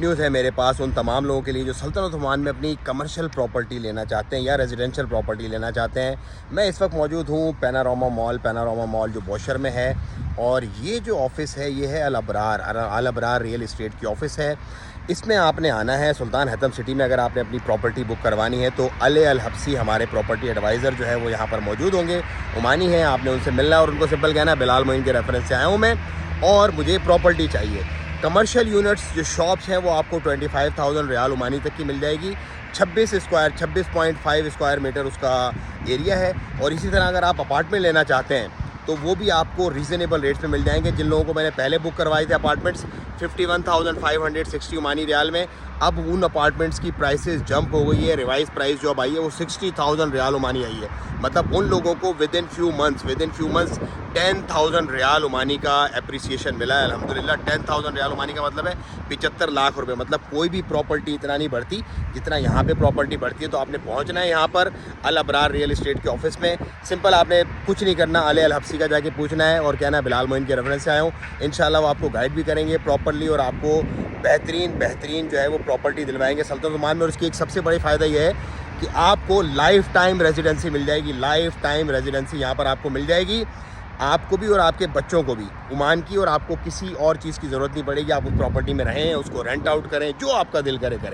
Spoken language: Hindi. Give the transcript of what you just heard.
न्यूज़ है मेरे पास उन तमाम लोगों के लिए जो सल्तनत ओमान में अपनी कमर्शियल प्रॉपर्टी लेना चाहते हैं या रेजिडेंशियल प्रॉपर्टी लेना चाहते हैं। मैं इस वक्त मौजूद हूँ पैनारोमा मॉल जो बोशर में है, और ये जो ऑफ़िस है ये है अल अबरार रियल इस्टेट की ऑफ़िस है। इसमें आपने आना है सुल्तान हैतम सिटी में। अगर आपने अपनी प्रॉपर्टी बुक करवानी है तो अल हब्सी हमारे प्रॉपर्टी एडवाइज़र जो है वो यहाँ पर मौजूद होंगे, ओमानी हैं। आपने उनसे मिलना है और उनको सिंपल कहना है बिलाल मोइन के रेफरेंस से आया हूँ मैं और मुझे प्रॉपर्टी चाहिए। कमर्शियल यूनिट्स जो शॉप्स हैं वो आपको 25,000 रियाल ओमानी तक की मिल जाएगी। 26.5 स्क्वायर मीटर उसका एरिया है। और इसी तरह अगर आप अपार्टमेंट लेना चाहते हैं तो वो भी आपको रीज़नेबल रेट्स में मिल जाएंगे। जिन लोगों को मैंने पहले बुक करवाए थे अपार्टमेंट्स 51,560 ओमानी रियाल में, अब उन अपार्टमेंट्स की प्राइसेस जंप हो गई है। रिवाइज प्राइस जो अब आई है वो 60,000 रियाल ओमानी आई है। मतलब उन लोगों को with in few months 10,000 riyal Omani का एप्रिसिएशन मिला है अल्हम्दुलिल्लाह। 10,000 रियाल ओमानी का मतलब है 75 लाख रुपए। मतलब कोई भी प्रॉपर्टी इतना नहीं बढ़ती जितना यहाँ पे प्रॉपर्टी बढ़ती है। तो आपने पहुँचना है यहाँ पर अल अबरार रियल इस्टेट के ऑफिस में। सिंपल आपने कुछ नहीं करना, अल हब्सी का जाके पूछना है और कहना है बिलाल मोइन के रेफरेंस से आया हूँ। इंशाल्लाह वो आपको गाइड भी करेंगे प्रॉपरली और आपको बेहतरीन जो है वो प्रॉपर्टी दिलवाएंगे सल्तनत ओमान में। और उसकी एक सबसे बड़ी फ़ायदा ये है कि आपको लाइफ टाइम रेजिडेंसी मिल जाएगी। लाइफ टाइम रेजिडेंसी यहाँ पर आपको मिल जाएगी, आपको भी और आपके बच्चों को भी ओमान की। और आपको किसी और चीज़ की ज़रूरत नहीं पड़ेगी। आप उस प्रॉपर्टी में रहें, उसको रेंट आउट करें, जो आपका दिल करे करें।